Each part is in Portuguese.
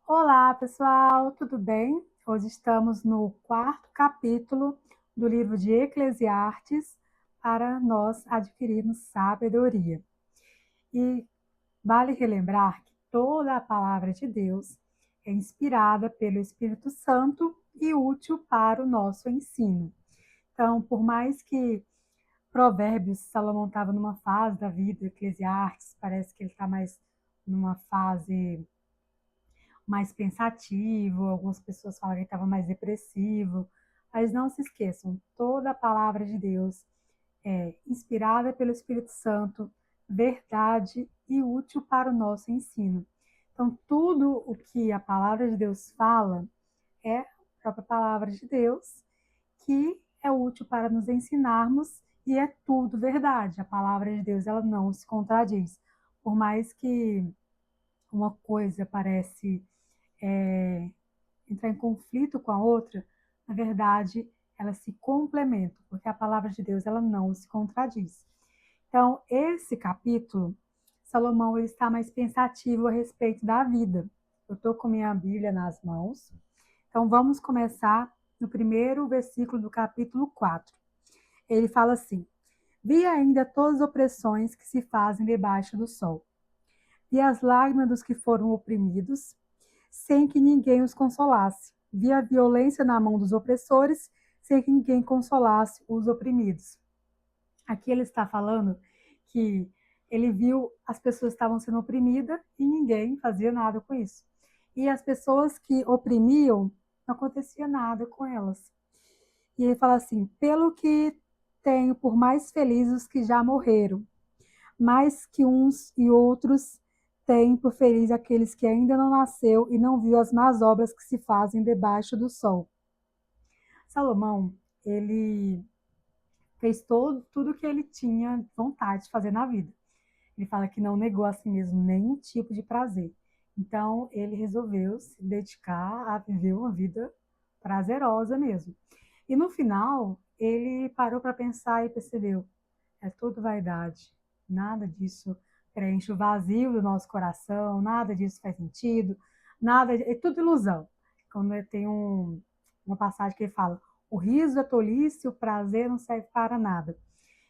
Olá, pessoal, tudo bem? Hoje estamos no quarto capítulo do livro de Eclesiastes para nós adquirirmos sabedoria. E vale relembrar que toda a palavra de Deus é inspirada pelo Espírito Santo e útil para o nosso ensino. Então, por mais que Provérbios, Salomão estava numa fase da vida, Eclesiastes, parece que ele está mais numa fase mais pensativo, algumas pessoas falam que ele estava mais depressivo, mas não se esqueçam, toda a palavra de Deus é inspirada pelo Espírito Santo, verdade e útil para o nosso ensino. Então, tudo o que a palavra de Deus fala é a própria palavra de Deus, que é útil para nos ensinarmos e é tudo verdade. A palavra de Deus, ela não se contradiz. Por mais que uma coisa parece entrar em conflito com a outra, na verdade, elas se complementam, porque a palavra de Deus ela não se contradiz. Então, esse capítulo, Salomão ele está mais pensativo a respeito da vida. Eu estou com minha Bíblia nas mãos. Então, vamos começar no primeiro versículo do capítulo 4. Ele fala assim: Vi ainda todas as opressões que se fazem debaixo do sol, e as lágrimas dos que foram oprimidos, sem que ninguém os consolasse. Via a violência na mão dos opressores, sem que ninguém consolasse os oprimidos. Aqui ele está falando que ele viu as pessoas que estavam sendo oprimidas e ninguém fazia nada com isso. E as pessoas que oprimiam, não acontecia nada com elas. E ele fala assim: pelo que tenho por mais felizes os que já morreram, mais que uns e outros têm por feliz aqueles que ainda não nasceu e não viu as más obras que se fazem debaixo do sol. Salomão, ele fez tudo que ele tinha vontade de fazer na vida. Ele fala que não negou a si mesmo nenhum tipo de prazer. Então, ele resolveu se dedicar a viver uma vida prazerosa mesmo. E no final, ele parou para pensar e percebeu: é tudo vaidade, nada disso preenche o vazio do nosso coração, nada disso faz sentido, é tudo ilusão. Quando tem uma passagem que ele fala: o riso é tolice, o prazer não serve para nada.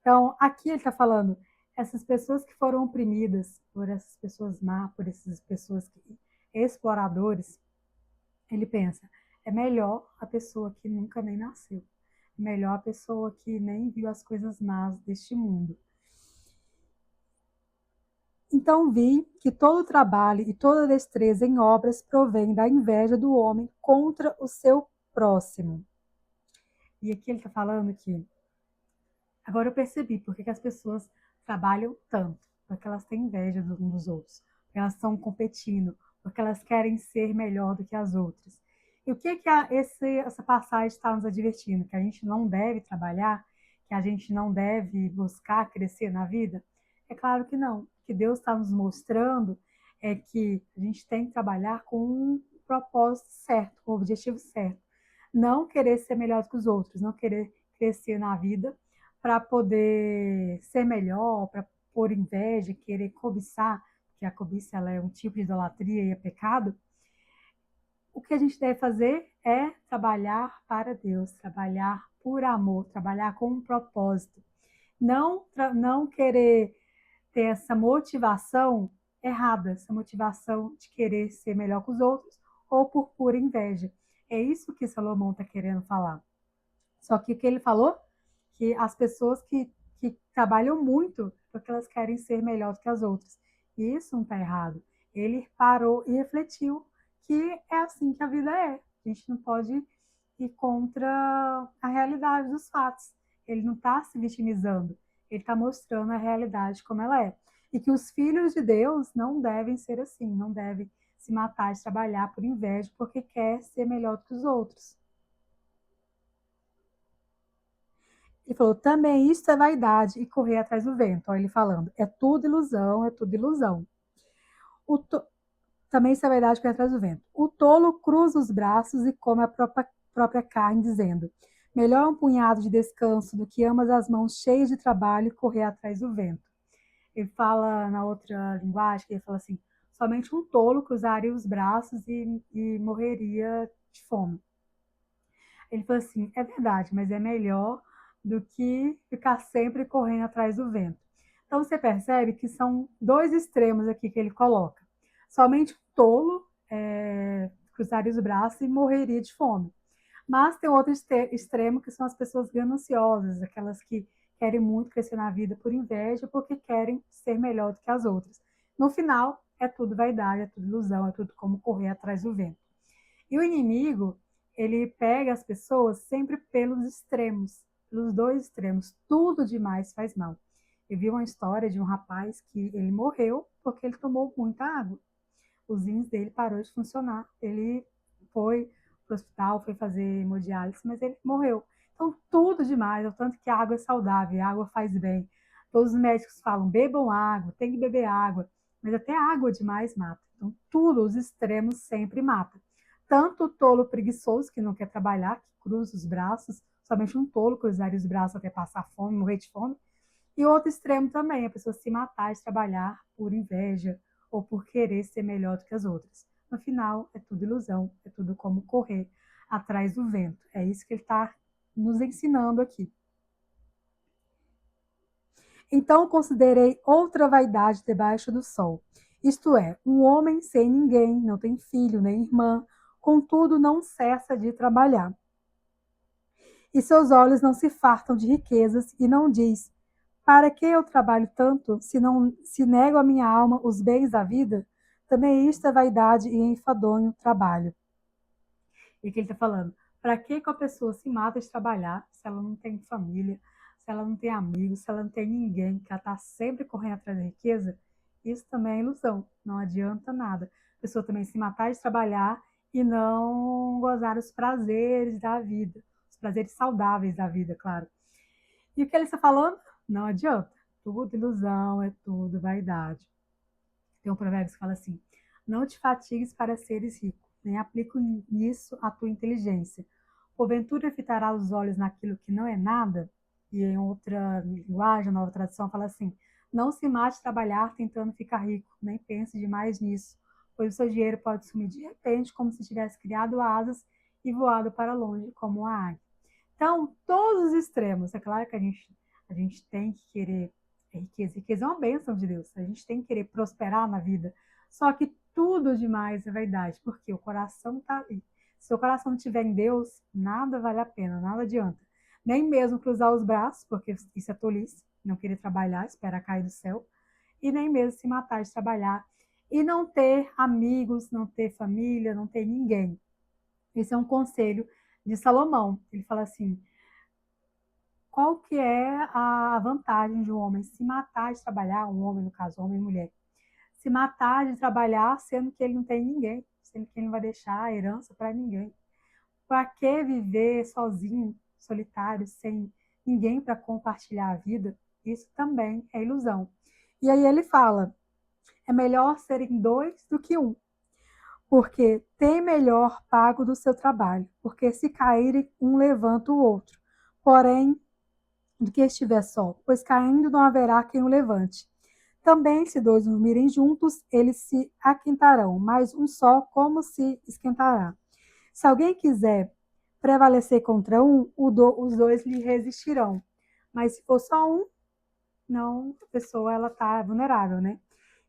Então, aqui ele está falando, essas pessoas que foram oprimidas por essas pessoas má, por essas pessoas exploradores, ele pensa, é melhor a pessoa que nunca nem nasceu, é melhor a pessoa que nem viu as coisas más deste mundo. Então vi que todo trabalho e toda destreza em obras provém da inveja do homem contra o seu próximo. E aqui ele está falando que agora eu percebi por que as pessoas trabalham tanto, porque elas têm inveja uns dos outros, porque elas estão competindo, porque elas querem ser melhor do que as outras. E o que essa passagem está nos advertindo? Que a gente não deve trabalhar, que a gente não deve buscar crescer na vida? É claro que não. O que Deus está nos mostrando é que a gente tem que trabalhar com um propósito certo, com um objetivo certo. Não querer ser melhor do que os outros, não querer crescer na vida para poder ser melhor, para pôr inveja, querer cobiçar, que a cobiça ela é um tipo de idolatria e é pecado. O que a gente deve fazer é trabalhar para Deus, trabalhar por amor, trabalhar com um propósito. Não querer ter essa motivação errada, essa motivação de querer ser melhor que os outros ou por pura inveja. É isso que Salomão está querendo falar. Só que o que ele falou? Que as pessoas que trabalham muito porque elas querem ser melhor do que as outras. E isso não está errado. Ele parou e refletiu que é assim que a vida é. A gente não pode ir contra a realidade dos fatos. Ele não está se vitimizando. Ele está mostrando a realidade como ela é. E que os filhos de Deus não devem ser assim, não devem se matar de trabalhar por inveja porque quer ser melhor do que os outros. Ele falou, também isso é vaidade e correr atrás do vento. Olha ele falando, é tudo ilusão, é tudo ilusão. Também isso é vaidade e correr atrás do vento. O tolo cruza os braços e come a própria carne, dizendo, melhor um punhado de descanso do que ambas as mãos cheias de trabalho e correr atrás do vento. Ele fala na outra linguagem, ele fala assim, somente um tolo cruzaria os braços e morreria de fome. Ele falou assim, é verdade, mas é melhor do que ficar sempre correndo atrás do vento. Então você percebe que são dois extremos aqui que ele coloca. Somente um tolo cruzaria os braços e morreria de fome. Mas tem outro extremo que são as pessoas gananciosas, aquelas que querem muito crescer na vida por inveja, porque querem ser melhor do que as outras. No final, é tudo vaidade, é tudo ilusão, é tudo como correr atrás do vento. E o inimigo, ele pega as pessoas sempre pelos extremos, pelos dois extremos. Tudo demais faz mal. Eu vi uma história de um rapaz que ele morreu porque ele tomou muita água. Os rins dele parou de funcionar. Ele foi para o hospital, foi fazer hemodiálise, mas ele morreu. Então, tudo demais, o tanto que a água é saudável, a água faz bem. Todos os médicos falam, bebam água, tem que beber água, mas até água demais mata. Então, tudo, os extremos sempre mata. Tanto o tolo preguiçoso, que não quer trabalhar, que cruza os braços, somente um tolo cruzaria os braços até passar fome, morrer de fome. E o outro extremo também, a pessoa se matar de trabalhar por inveja ou por querer ser melhor do que as outras. No final, é tudo ilusão, é tudo como correr atrás do vento. É isso que ele está nos ensinando aqui. Então considerei outra vaidade debaixo do sol. Isto é, um homem sem ninguém, não tem filho nem irmã, contudo não cessa de trabalhar. E seus olhos não se fartam de riquezas e não diz: para que eu trabalho tanto, se nego à minha alma os bens da vida? Também isto é vaidade e enfadonho trabalho. E que ele está falando, para que a pessoa se mata de trabalhar se ela não tem família, se ela não tem amigos, se ela não tem ninguém, que ela está sempre correndo atrás da riqueza? Isso também é ilusão, não adianta nada. A pessoa também se matar de trabalhar e não gozar os prazeres da vida, os prazeres saudáveis da vida, claro. E o que ele está falando? Não adianta. Tudo ilusão, é tudo vaidade. Tem um provérbio que fala assim: não te fatigues para seres rico, nem aplico nisso a tua inteligência. Porventura fitará os olhos naquilo que não é nada? E em outra linguagem, nova tradução, fala assim: não se mate a trabalhar tentando ficar rico, nem pense demais nisso, pois o seu dinheiro pode sumir de repente, como se tivesse criado asas e voado para longe como uma águia. Então, todos os extremos. É claro que a gente tem que querer riqueza. Riqueza é uma bênção de Deus. A gente tem que querer prosperar na vida. Só que tudo demais é vaidade, porque o coração está ali. Se o coração não estiver em Deus, nada vale a pena, nada adianta. Nem mesmo cruzar os braços, porque isso é tolice, não querer trabalhar, esperar cair do céu, e nem mesmo se matar de trabalhar. E não ter amigos, não ter família, não ter ninguém. Esse é um conselho de Salomão. Ele fala assim: qual que é a vantagem de um homem se matar de trabalhar, um homem, no caso, homem e mulher, se matar de trabalhar, sendo que ele não tem ninguém, sendo que ele não vai deixar a herança para ninguém? Para que viver sozinho, solitário, sem ninguém para compartilhar a vida? Isso também é ilusão. E aí ele fala: é melhor serem dois do que um, porque tem melhor pago do seu trabalho, porque se caírem, um levanta o outro. Porém, do que estiver só, pois caindo não haverá quem o levante. Também, se dois dormirem juntos, eles se aquentarão, mas um só, como se esquentará? Se alguém quiser prevalecer contra um, os dois lhe resistirão. Mas se for só um, não, a pessoa ela está vulnerável, né?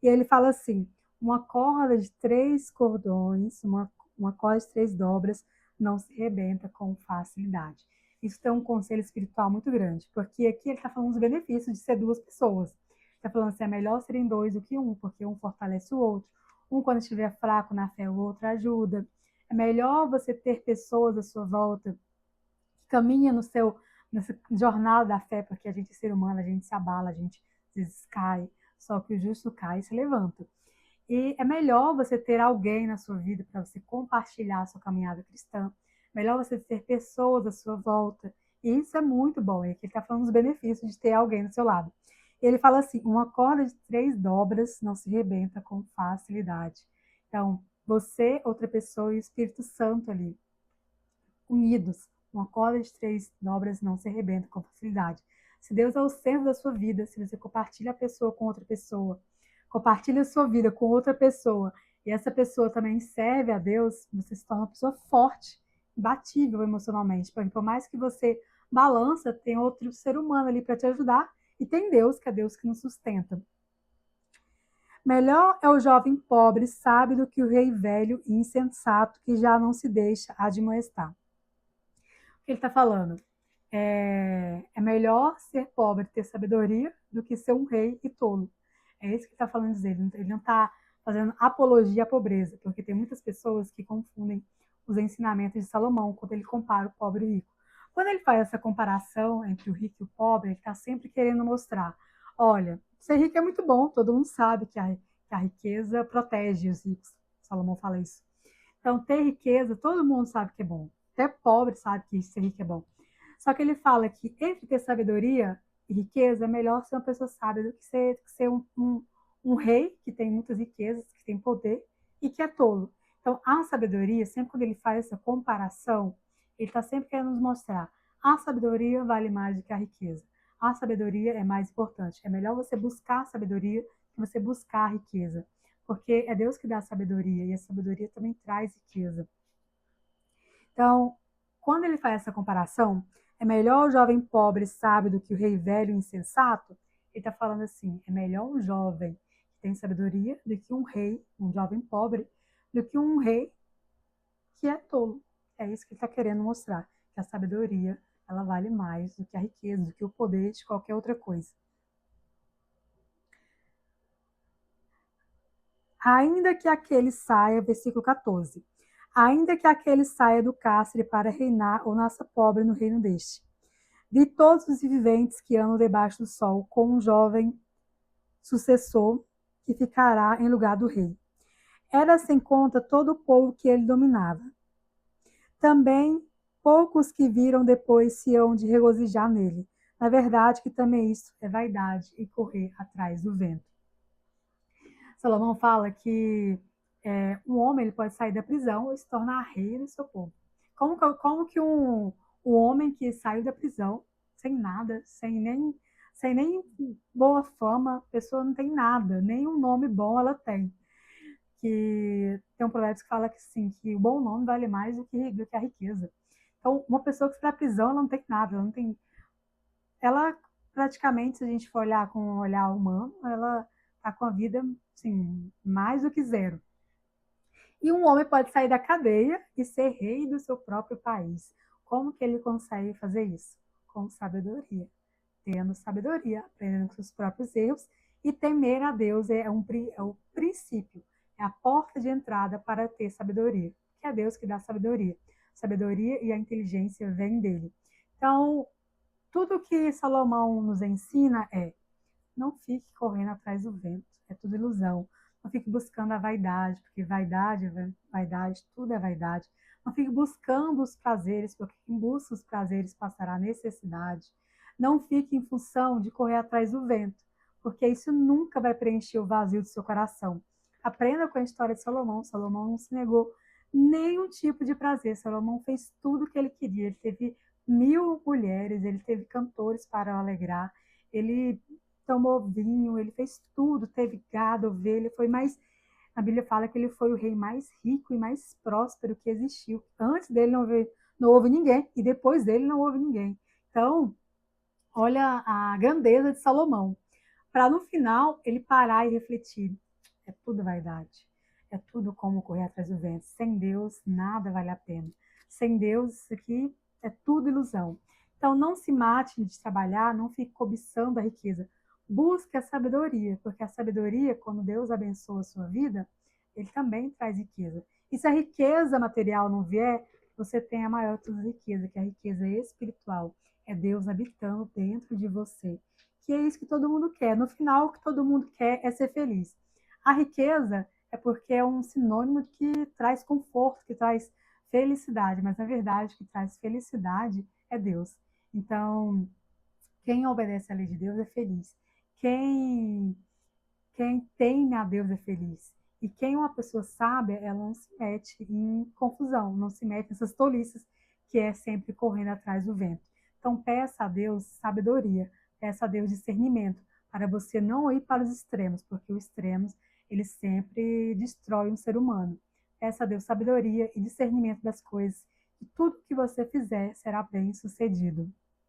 E ele fala assim: uma corda de 3 cordões, uma corda de 3 dobras, não se rebenta com facilidade. Isso tem um conselho espiritual muito grande, porque aqui ele está falando dos benefícios de ser duas pessoas. Está falando assim: é melhor serem dois do que um, porque um fortalece o outro. Um, quando estiver fraco na fé, o outro ajuda. É melhor você ter pessoas à sua volta que caminham nessa jornada da fé, porque a gente é ser humano, a gente se abala, a gente às vezes cai, só que o justo cai e se levanta. E é melhor você ter alguém na sua vida para você compartilhar a sua caminhada cristã. Melhor você ter pessoas à sua volta. E isso é muito bom. E aqui ele está falando dos benefícios de ter alguém do seu lado. E ele fala assim: uma corda de 3 dobras não se rebenta com facilidade. Então, você, outra pessoa e o Espírito Santo ali, unidos. Uma corda de 3 dobras não se arrebenta com facilidade. Se Deus é o centro da sua vida, se você compartilha a pessoa com outra pessoa, compartilha a sua vida com outra pessoa, e essa pessoa também serve a Deus, você se torna uma pessoa forte, imbatível emocionalmente, porque por mais que você balança, tem outro ser humano ali para te ajudar, e tem Deus, que é Deus que nos sustenta. Melhor é o jovem pobre, sábio, do que o rei velho e insensato, que já não se deixa admoestar. O que ele está falando? É melhor ser pobre e ter sabedoria do que ser um rei e tolo. É isso que ele está falando dizer. Ele não está fazendo apologia à pobreza, porque tem muitas pessoas que confundem os ensinamentos de Salomão quando ele compara o pobre e o rico. Quando ele faz essa comparação entre o rico e o pobre, ele está sempre querendo mostrar: olha, ser rico é muito bom, todo mundo sabe que a riqueza protege os ricos. Salomão fala isso. Então, ter riqueza, todo mundo sabe que é bom. Até pobre sabe que ser rico é bom. Só que ele fala que entre ter sabedoria e riqueza, é melhor ser uma pessoa sábia do que ser um rei que tem muitas riquezas, que tem poder e que é tolo. Então, a sabedoria, sempre quando ele faz essa comparação, ele está sempre querendo nos mostrar: a sabedoria vale mais do que a riqueza. A sabedoria é mais importante. É melhor você buscar a sabedoria que você buscar a riqueza. Porque é Deus que dá a sabedoria e a sabedoria também traz riqueza. Então, quando ele faz essa comparação, é melhor o jovem pobre sábio do que o rei velho insensato? Ele está falando assim: é melhor um jovem que tem sabedoria do que um rei, um jovem pobre, do que um rei que é tolo. É isso que ele está querendo mostrar, que a sabedoria ela vale mais do que a riqueza, do que o poder de qualquer outra coisa. Ainda que aquele saia, versículo 14, ainda que aquele saia do cárcere para reinar ou nasça pobre no reino deste. Vi todos os viventes que andam debaixo do sol, com um jovem sucessor que ficará em lugar do rei. Era sem conta todo o povo que ele dominava. Também poucos que viram depois se hão de regozijar nele. Na verdade, que também isso é vaidade e correr atrás do vento. Salomão fala que um homem ele pode sair da prisão e se tornar rei do seu povo. Como que um homem que saiu da prisão sem nada, sem nem boa fama, a pessoa não tem nada, nem um nome bom ela tem. Que tem um provérbio que fala que sim, que o bom nome vale mais do que a riqueza. Então, uma pessoa que está na prisão, ela não tem nada, ela não tem. Ela praticamente, se a gente for olhar com um olhar humano, ela está com a vida assim, mais do que zero. E um homem pode sair da cadeia e ser rei do seu próprio país. Como que ele consegue fazer isso? Com sabedoria. Tendo sabedoria, aprendendo com seus próprios erros e temer a Deus é o princípio, é a porta de entrada para ter sabedoria, que é Deus que dá sabedoria. Sabedoria e a inteligência vêm dele. Então, tudo que Salomão nos ensina é: não fique correndo atrás do vento, é tudo ilusão. Não fique buscando a vaidade, porque vaidade, tudo é vaidade. Não fique buscando os prazeres, porque quem busca os prazeres passará necessidade. Não fique em função de correr atrás do vento, porque isso nunca vai preencher o vazio do seu coração. Aprenda com a história de Salomão. Salomão não se negou nenhum tipo de prazer. Salomão fez tudo o que ele queria. Ele teve 1000 mulheres, ele teve cantores para o alegrar, ele tomou vinho, ele fez tudo, teve gado, ovelha, foi mais. A Bíblia fala que ele foi o rei mais rico e mais próspero que existiu. Antes dele não houve ninguém, e depois dele não houve ninguém. Então, olha a grandeza de Salomão. Para no final ele parar e refletir: é tudo vaidade, é tudo como correr atrás do vento. Sem Deus, nada vale a pena. Sem Deus, isso aqui é tudo ilusão. Então, não se mate de trabalhar, não fique cobiçando a riqueza. Busque a sabedoria, porque a sabedoria, quando Deus abençoa a sua vida, ele também traz riqueza. E se a riqueza material não vier, você tem a maior de todas as riquezas, que é a riqueza espiritual. É Deus habitando dentro de você. Que é isso que todo mundo quer. No final, o que todo mundo quer é ser feliz. A riqueza é porque é um sinônimo que traz conforto, que traz felicidade, mas na verdade o que traz felicidade é Deus. Então, quem obedece à lei de Deus é feliz. Quem, quem teme a Deus é feliz. E quem é uma pessoa sábia, ela não se mete em confusão, não se mete nessas tolices, que é sempre correndo atrás do vento. Então, peça a Deus sabedoria, peça a Deus discernimento, para você não ir para os extremos, porque os extremos, eles sempre destroem um ser humano. Peça a Deus sabedoria e discernimento das coisas, e tudo que você fizer será bem sucedido.